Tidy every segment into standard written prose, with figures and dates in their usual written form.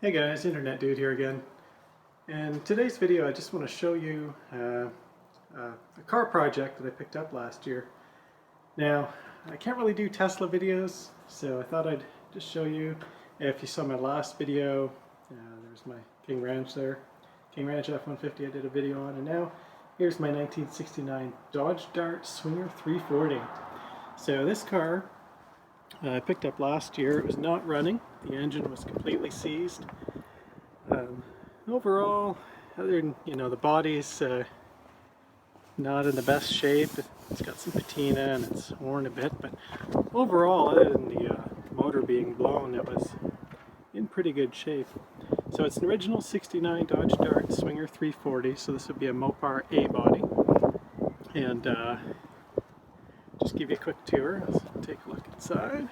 Hey guys, Internet Dude here again. In today's video I just want to show you a car project that I picked up last year. Now, I can't really do Tesla videos, so I thought I'd just show you. If you saw my last video, there's my King Ranch there. King Ranch F-150 I did a video on, and now here's my 1969 Dodge Dart Swinger 340. So this car I picked up last year. It was not running. The engine was completely seized. Overall, other than, the body's not in the best shape. It's got some patina and it's worn a bit, but overall, other than the motor being blown, it was in pretty good shape. So it's an original 69 Dodge Dart Swinger 340, so this would be a Mopar A body. And just give you a quick tour. Let's take a look inside.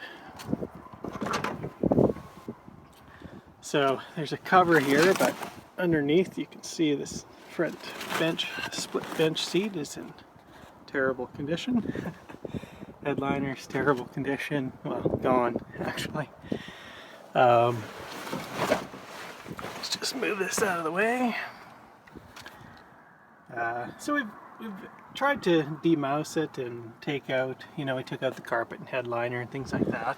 So there's a cover here, but underneath you can see this front bench, split bench seat is in terrible condition. Headliner's terrible condition. Well, gone actually. Let's just move this out of the way. So we've tried to demouse it and take out, we took out the carpet and headliner and things like that.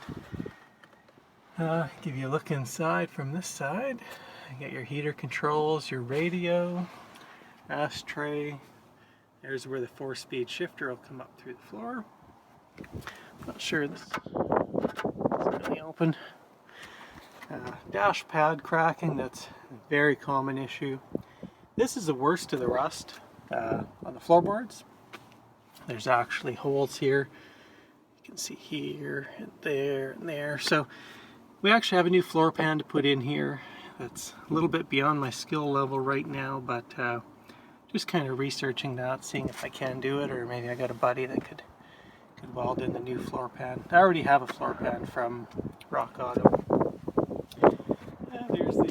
Give you a look inside from this side. You got your heater controls, your radio, ashtray. There's where the 4-speed shifter will come up through the floor. Not sure this is really open. Dash pad cracking, that's a very common issue. This is the worst of the rust on the floorboards. There's actually holes here. You can see here and there and there. So we actually have a new floor pan to put in here. That's a little bit beyond my skill level right now, but just kind of researching that, seeing if I can do it, or maybe I got a buddy that could weld in the new floor pan. I already have a floor pan from Rock Auto. There's the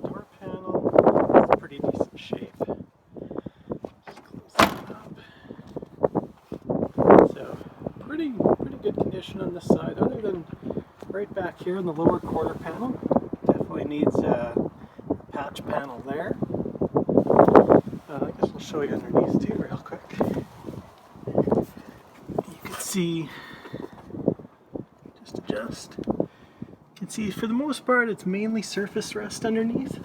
door panel. It's in pretty decent shape. Just close that up. So pretty good condition on this side, other than right back here in the lower quarter panel. Definitely needs a patch panel there. I guess we'll show you underneath too real quick. You can see, just adjust. You can see for the most part it's mainly surface rust underneath.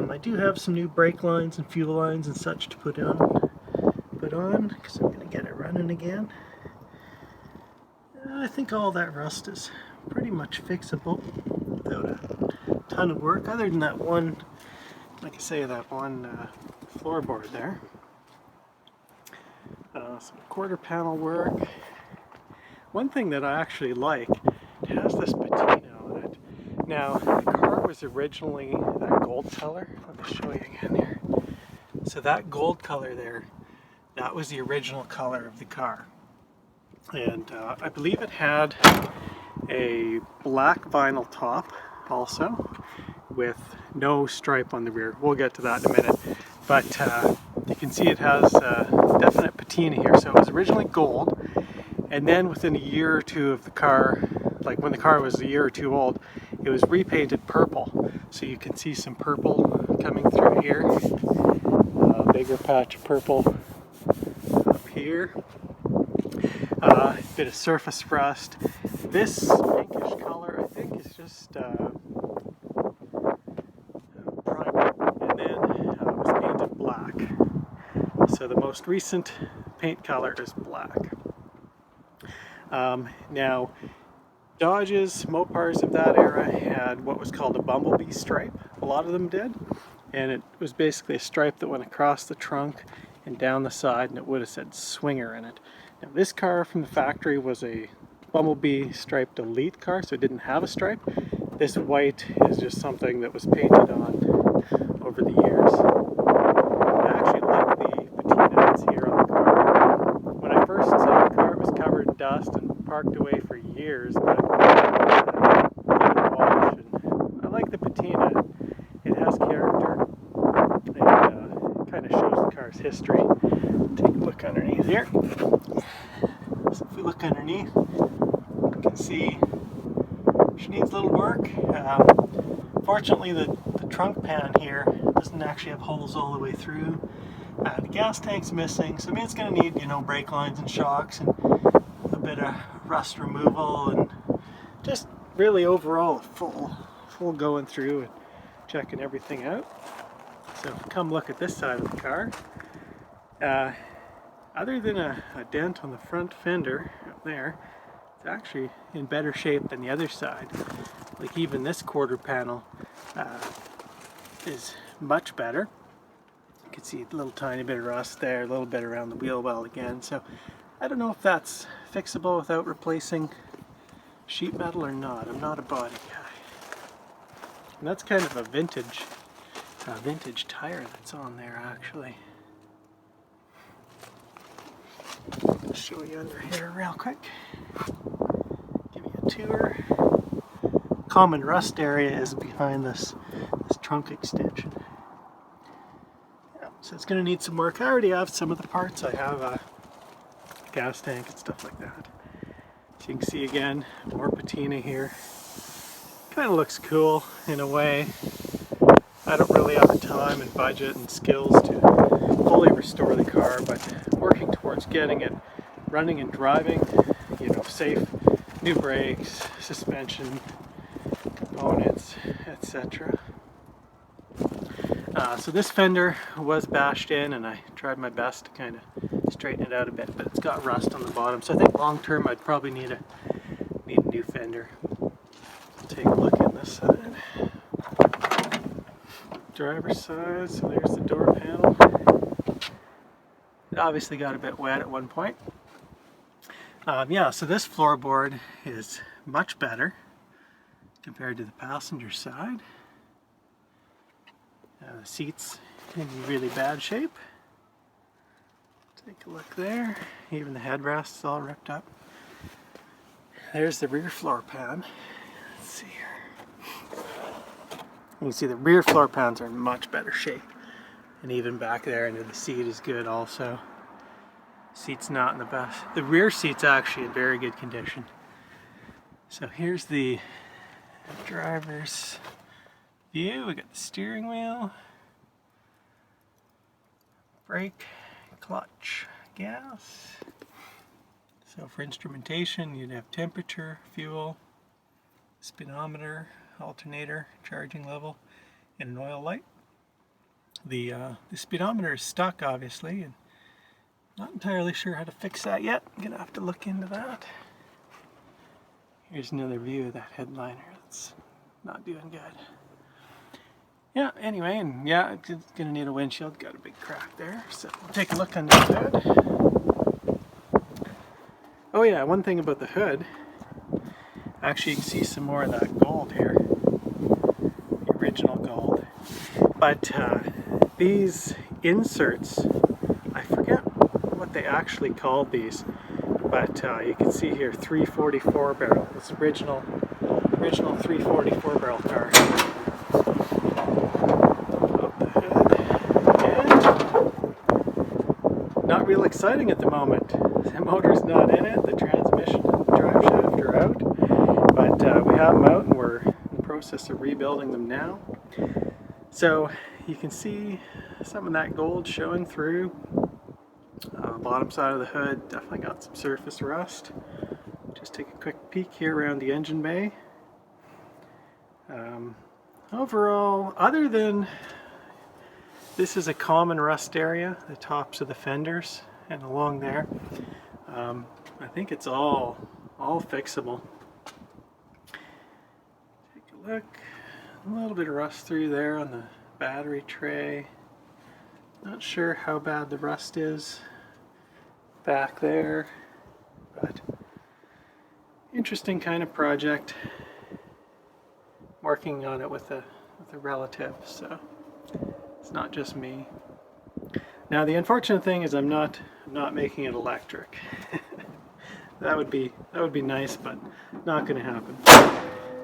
I do have some new brake lines and fuel lines and such to put on because I'm going to get it running again. I think all that rust is pretty much fixable without a ton of work, other than that one, like I say, that one floorboard there. Some quarter panel work. One thing that I actually like, it has this patina on it. Now, the car was originally that gold color. Let me show you again here. So that gold color there, that was the original color of the car. And I believe it had a black vinyl top also, with no stripe on the rear. We'll get to that in a minute. But you can see it has definite patina here. So it was originally gold, and then within a year or two of the car, like when the car was a year or two old, it was repainted purple. So you can see some purple coming through here. A bigger patch of purple up here. Bit of surface rust. This pinkish color, I think, is just primer, and then it was painted black. So the most recent paint color is black. Now, Dodges, Mopars of that era had what was called a Bumblebee Stripe. A lot of them did, and it was basically a stripe that went across the trunk and down the side, and it would have said Swinger in it. Now, this car from the factory was a Bumblebee Striped Elite car, so it didn't have a stripe. This white is just something that was painted on over the years. I actually like the patina that's here on the car. When I first saw the car, it was covered in dust and parked away for years, but polish, and I like the patina. It has character, and kind of shows the car's history. Take a look underneath here. So if we look underneath, you can see she needs a little work. Fortunately, the trunk pan here doesn't actually have holes all the way through. The gas tank's missing, so I mean it's going to need, you know, brake lines and shocks and a bit of rust removal, and just really overall full going through and checking everything out. So if you come look at this side of the car, other than a dent on the front fender up there, it's actually in better shape than the other side. Like even this quarter panel is much better. You can see a little tiny bit of rust there, a little bit around the wheel well again. So I don't know if that's fixable without replacing sheet metal or not. I'm not a body guy. And that's kind of a vintage tire that's on there actually. I'll show you under here real quick. Give you a tour. Common rust area is behind this trunk extension. Yeah, so it's going to need some work. I already have some of the parts. I have a gas tank and stuff like that. So you can see again, more patina here. Kind of looks cool in a way. I don't really have the time and budget and skills to fully restore the car, but working towards getting it running and driving, you know, safe, new brakes, suspension, components, etc. So this fender was bashed in, and I tried my best to kind of straighten it out a bit, but it's got rust on the bottom, so I think long term I'd probably need a new fender. Take a look at this side. Driver's side, so there's the door panel. It obviously got a bit wet at one point. Yeah, so this floorboard is much better compared to the passenger side. The seats in really bad shape. Take a look there. Even the headrest is all ripped up. There's the rear floor pan. Let's see here. You can see the rear floor pans are in much better shape. And even back there under the seat is good also. Seat's not in the best. The rear seat's actually in very good condition. So here's the driver's view. We got the steering wheel, brake, clutch, gas. So for instrumentation, you'd have temperature, fuel, speedometer, alternator, charging level, and an oil light. The speedometer is stuck, obviously, and not entirely sure how to fix that yet. I'm gonna have to look into that. Here's another view of that headliner. It's not doing good. Yeah, anyway, and yeah, it's gonna need a windshield. Got a big crack there. So we'll take a look under the hood. Oh yeah, one thing about the hood, actually you can see some more of that gold here. The original gold. But these inserts, I forget what they actually called these, but you can see here 344 barrel. This original 344 barrel car. Up the hood. And not real exciting at the moment. The motor's not in it, the transmission and the drive shaft are out, but we have them out and we're in the process of rebuilding them now. So you can see some of that gold showing through. Bottom side of the hood definitely got some surface rust. Just take a quick peek here around the engine bay. Overall, other than this is a common rust area, the tops of the fenders and along there, I think it's all fixable. Take a look. A little bit of rust through there on the battery tray. Not sure how bad the rust is back there, but interesting kind of project. Working on it with a relative, so it's not just me. Now the unfortunate thing is I'm not making it electric. that would be nice, but not going to happen.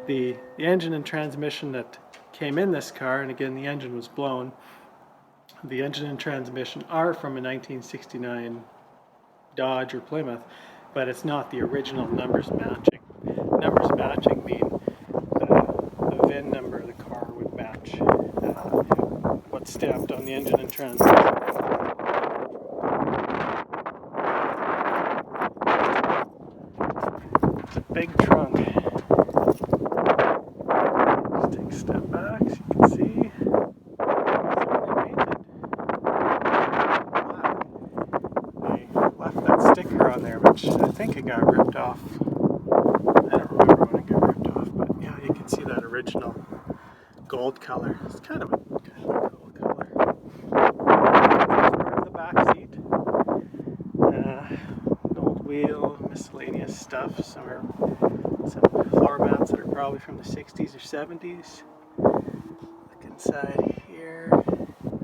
The engine and transmission that came in this car, and again the engine was blown, the engine and transmission are from a 1969 Dodge or Plymouth, but it's not the original numbers matching. Numbers matching mean the VIN number the car would match what's stamped on the engine and transmission. It's a big trunk. Just take a step back so you can see. Left that sticker on there, which I think it got ripped off. I don't remember when it got ripped off, but yeah, you can see that original gold color. It's kind of a cool color. Part of the back seat. An old wheel, miscellaneous stuff. Some floor mats that are probably from the 60s or 70s. Look inside here.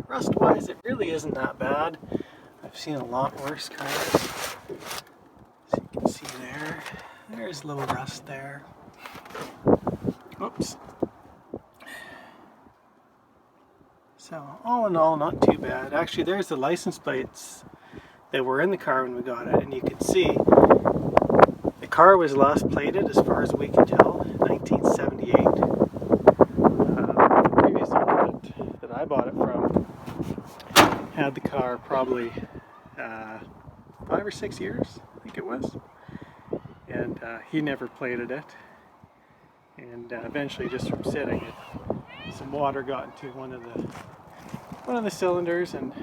Rust-wise, it really isn't that bad. I've seen a lot worse cars. So you can see there's a little rust there. Oops. So all in all, not too bad. Actually, there's the license plates that were in the car when we got it, and you can see the car was last plated, as far as we can tell, in 1978. The previous owner that I bought it from had the car probably 5 or 6 years, I think it was, and he never plated it, and eventually, just from sitting it, some water got into one of the cylinders and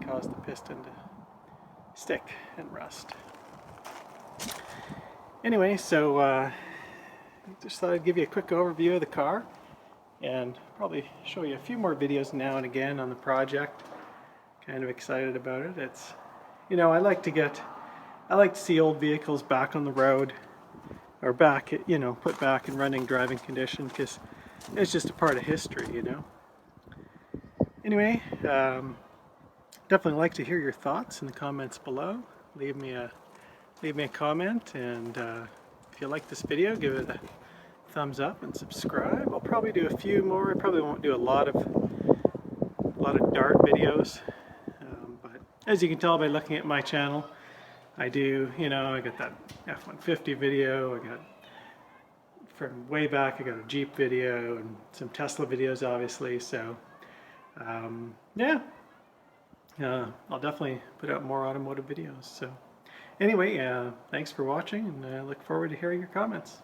caused the piston to stick and rust. Anyway, so just thought I'd give you a quick overview of the car and probably show you a few more videos now and again on the project. Kind of excited about it. It's, you know, I like to see old vehicles back on the road, or back, you know, put back in running driving condition, because it's just a part of history, you know. Anyway, definitely like to hear your thoughts in the comments below. Leave me a comment, and if you like this video, give it a thumbs up and subscribe. I'll probably do a few more. I probably won't do a lot of dart videos, but as you can tell by looking at my channel, I do, you know, I got that F-150 video, I got from way back, I got a Jeep video and some Tesla videos, obviously. So yeah, I'll definitely put out more automotive videos. So anyway, thanks for watching, and I look forward to hearing your comments.